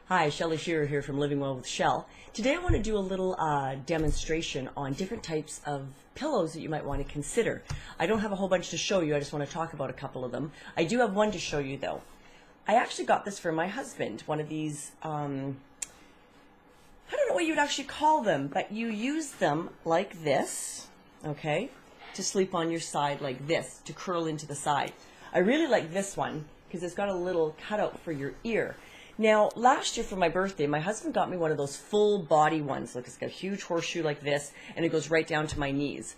Hi, Shelly Shearer here from Living Well with Shell. Today I want to do a little demonstration on different types of pillows that you might want to consider. I don't have a whole bunch to show you, I just want to talk about a couple of them. I do have one to show you though. I actually got this for my husband, one of these, I don't know what you'd actually call them, but you use them like this, okay, to sleep on your side like this, to curl into the side. I really like this one because it's got a little cutout for your ear. Now, last year for my birthday, my husband got me one of those full body ones. Look, it's got a huge horseshoe like this, and it goes right down to my knees.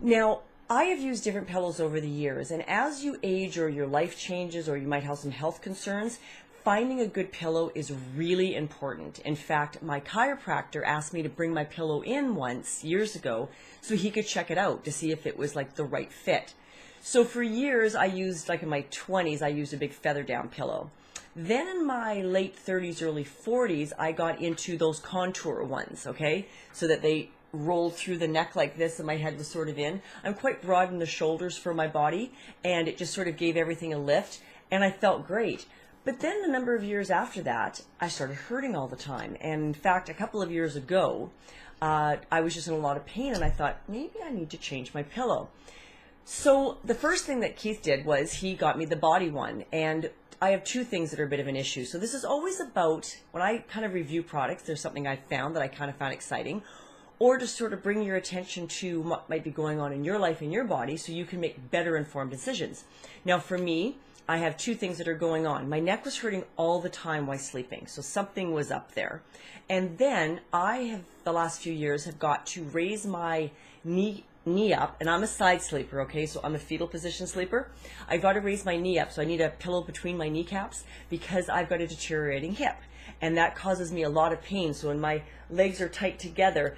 Now, I have used different pillows over the years, and as you age or your life changes or you might have some health concerns, finding a good pillow is really important. In fact, my chiropractor asked me to bring my pillow in once, years ago, so he could check it out to see if it was like the right fit. So for years, I used, like in my 20s, I used a big feather down pillow. Then in my late 30s, early 40s, I got into those contour ones, okay? So that they rolled through the neck like this and my head was sort of in. I'm quite broad in the shoulders for my body, and it just sort of gave everything a lift, and I felt great. But then a number of years after that, I started hurting all the time. And in fact, a couple of years ago, I was just in a lot of pain, and I thought, maybe I need to change my pillow. So the first thing that Keith did was he got me the body one, and I have two things that are a bit of an issue. So this is always about, when I kind of review products, there's something I found that I kind of found exciting, or to sort of bring your attention to what might be going on in your life and your body so you can make better informed decisions. Now for me, I have two things that are going on. My neck was hurting all the time while sleeping, so something was up there. And then I have, the last few years, have got to raise my knee up, and I'm a side sleeper, okay, so I'm a fetal position sleeper. I've got to raise my knee up, so I need a pillow between my kneecaps because I've got a deteriorating hip, and that causes me a lot of pain. So when my legs are tight together,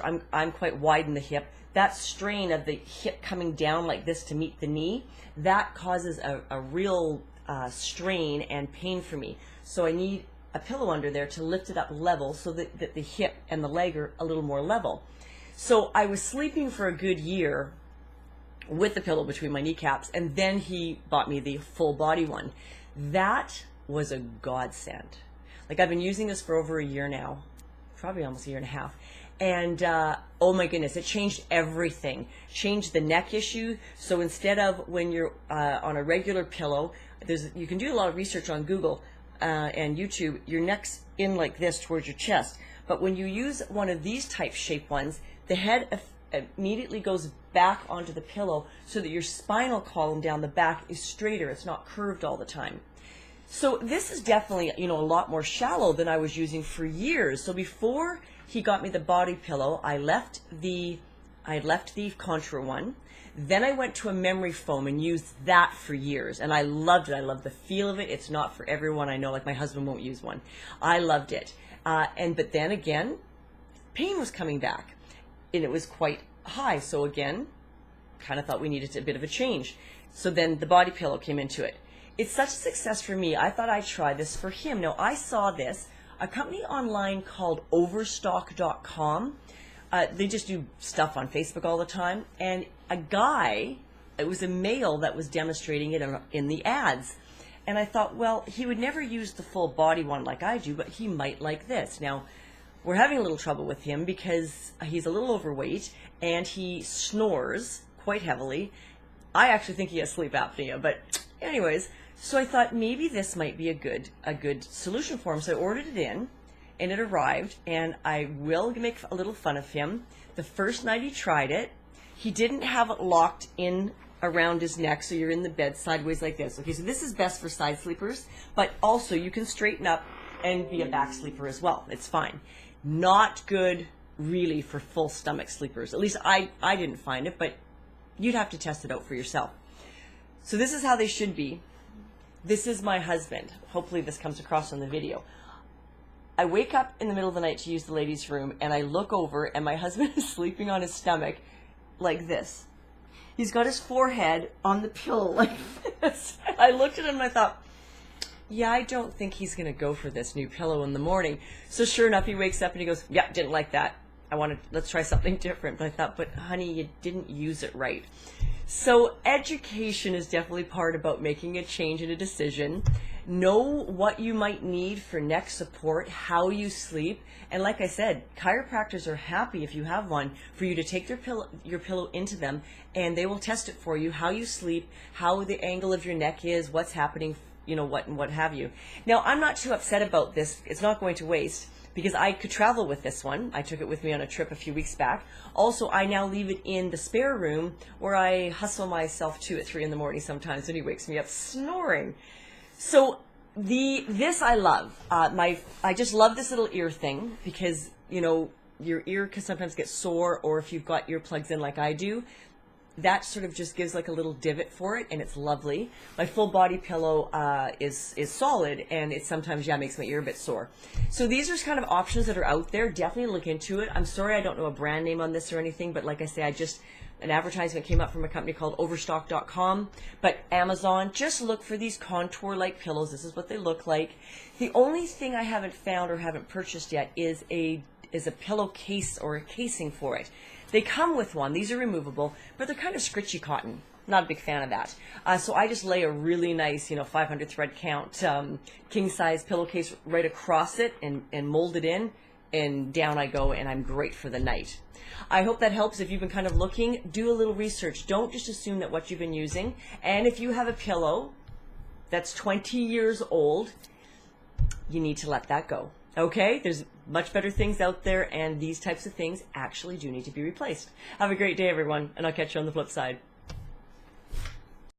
I'm quite wide in the hip. That strain of the hip coming down like this to meet the knee, that causes a real strain and pain for me. So I need a pillow under there to lift it up level so that the hip and the leg are a little more level. So I was sleeping for a good year with the pillow between my kneecaps, and then he bought me the full body one. That was a godsend. Like, I've been using this for over a year now, probably almost a year and a half. And oh my goodness, it changed everything. Changed the neck issue. So instead of when you're on a regular pillow, you can do a lot of research on Google and YouTube, your neck's in like this towards your chest. But when you use one of these type shape ones, the head immediately goes back onto the pillow so that your spinal column down the back is straighter. It's not curved all the time. So this is definitely, a lot more shallow than I was using for years. So before he got me the body pillow, I left the contour one. Then I went to a memory foam and used that for years, and I loved it. I love the feel of it. It's not for everyone. I know, like my husband won't use one. I loved it. But then again, pain was coming back, and it was quite high. So again, kind of thought we needed a bit of a change. So then the body pillow came into it. It's such a success for me. I thought I'd try this for him. Now, I saw this, a company online called Overstock.com. They just do stuff on Facebook all the time. And a guy, it was a male that was demonstrating it in the ads. And I thought, well, he would never use the full body one like I do, but he might like this. Now, we're having a little trouble with him because he's a little overweight and he snores quite heavily. I actually think he has sleep apnea, but anyways, so I thought maybe this might be a good solution for him. So I ordered it in, and it arrived, and I will make a little fun of him. The first night he tried it, he didn't have it locked in around his neck, so you're in the bed sideways like this. Okay, so this is best for side sleepers, but also you can straighten up and be a back sleeper as well. It's fine. Not good really for full stomach sleepers. At least I didn't find it, but you'd have to test it out for yourself. So this is how they should be. This is my husband. Hopefully this comes across on the video. I wake up in the middle of the night to use the ladies' room, and I look over, and my husband is sleeping on his stomach like this. He's got his forehead on the pillow like this. I looked at him and I thought, yeah, I don't think he's going to go for this new pillow in the morning. So sure enough, he wakes up and he goes, yeah, didn't like that. Let's try something different. But I thought, but honey, you didn't use it right. So education is definitely part about making a change in a decision. Know what you might need for neck support, how you sleep, and like I said, chiropractors are happy if you have one for you to take your pillow into them, and they will test it for you, how you sleep, how the angle of your neck is, what's happening, you know, what have you. Now, I'm not too upset about this. It's not going to waste, because I could travel with this one. I took it with me on a trip a few weeks back. Also, I now leave it in the spare room where I hustle myself to at 3 in the morning sometimes, and he wakes me up snoring. So this I love. I just love this little ear thing, because, you know, your ear can sometimes get sore, or if you've got earplugs in like I do, that sort of just gives like a little divot for it, and it's lovely. My full body pillow is solid, and it sometimes, yeah, makes my ear a bit sore. So these are kind of options that are out there. Definitely look into it. I'm sorry I don't know a brand name on this or anything, but like I say, an advertisement came up from a company called Overstock.com, but Amazon, just look for these contour-like pillows. This is what they look like. The only thing I haven't found or haven't purchased yet is a pillowcase or a casing for it. They come with one. These are removable, but they're kind of scritchy cotton. Not a big fan of that. So I just lay a really nice, 500 thread count king-size pillowcase right across it and mold it in, and down I go, and I'm great for the night. I hope that helps. If you've been kind of looking, do a little research. Don't just assume that what you've been using. And if you have a pillow that's 20 years old, you need to let that go. Okay? There's much better things out there, and these types of things actually do need to be replaced. Have a great day, everyone, and I'll catch you on the flip side.